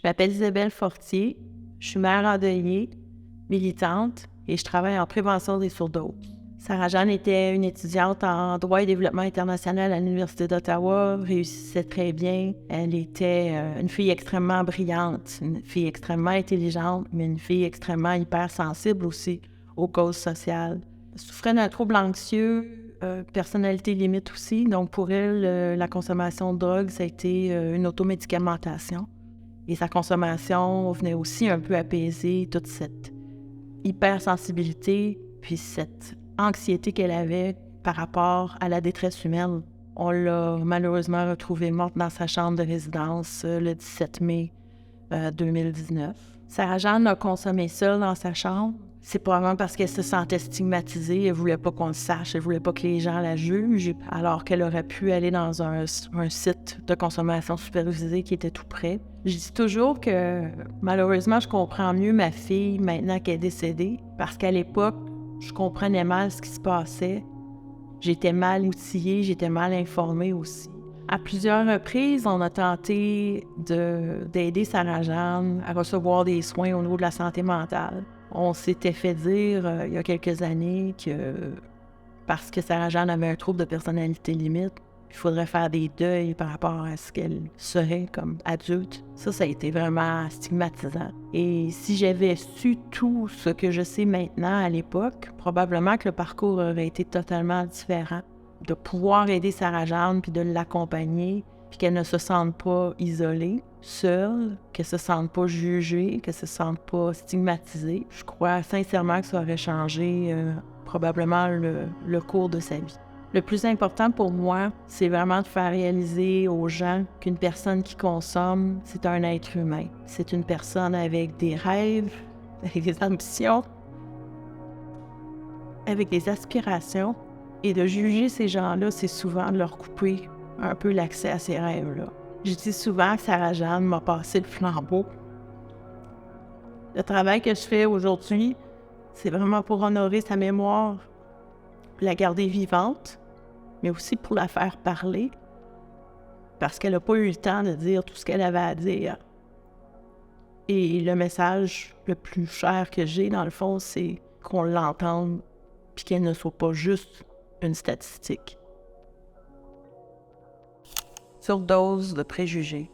m'appelle Isabelle Fortier, je suis mère endeuillée, militante et je travaille en prévention des surdoses. Sarah-Jeanne était une étudiante en droit et développement international à l'Université d'Ottawa, réussissait très bien. Elle était une fille extrêmement brillante, une fille extrêmement intelligente, mais une fille extrêmement hypersensible aussi aux causes sociales. Elle souffrait d'un trouble anxieux, personnalité limite aussi. Donc pour elle, la consommation de drogue, ça a été une automédicamentation. Et sa consommation venait aussi un peu apaiser toute cette hypersensibilité, puis cette anxiété qu'elle avait par rapport à la détresse humaine. On l'a malheureusement retrouvée morte dans sa chambre de résidence le 17 mai 2019. Sarah-Jeanne a consommé seule dans sa chambre. C'est probablement parce qu'elle se sentait stigmatisée. Elle ne voulait pas qu'on le sache. Elle ne voulait pas que les gens la jugent, alors qu'elle aurait pu aller dans un site de consommation supervisée qui était tout près. Je dis toujours que, malheureusement, je comprends mieux ma fille maintenant qu'elle est décédée, parce qu'à l'époque, je comprenais mal ce qui se passait. J'étais mal outillée, j'étais mal informée aussi. À plusieurs reprises, on a tenté d'aider Sarah-Jeanne à recevoir des soins au niveau de la santé mentale. On s'était fait dire il y a quelques années que parce que Sarah-Jeanne avait un trouble de personnalité limite, il faudrait faire des deuils par rapport à ce qu'elle serait comme adulte. Ça a été vraiment stigmatisant. Et si j'avais su tout ce que je sais maintenant à l'époque, probablement que le parcours aurait été totalement différent. De pouvoir aider Sarah-Jeanne, puis de l'accompagner, puis qu'elle ne se sente pas isolée, seule, qu'elle se sente pas jugée, qu'elle se sente pas stigmatisée. Je crois sincèrement que ça aurait changé probablement le cours de sa vie. Le plus important pour moi, c'est vraiment de faire réaliser aux gens qu'une personne qui consomme, c'est un être humain. C'est une personne avec des rêves, avec des ambitions, avec des aspirations. Et de juger ces gens-là, c'est souvent de leur couper un peu l'accès à ces rêves-là. Je dis souvent que Sarah-Jeanne m'a passé le flambeau. Le travail que je fais aujourd'hui, c'est vraiment pour honorer sa mémoire, la garder vivante, mais aussi pour la faire parler, parce qu'elle n'a pas eu le temps de dire tout ce qu'elle avait à dire. Et le message le plus cher que j'ai, dans le fond, c'est qu'on l'entende, puis qu'elle ne soit pas juste une statistique. Surdose de préjugés.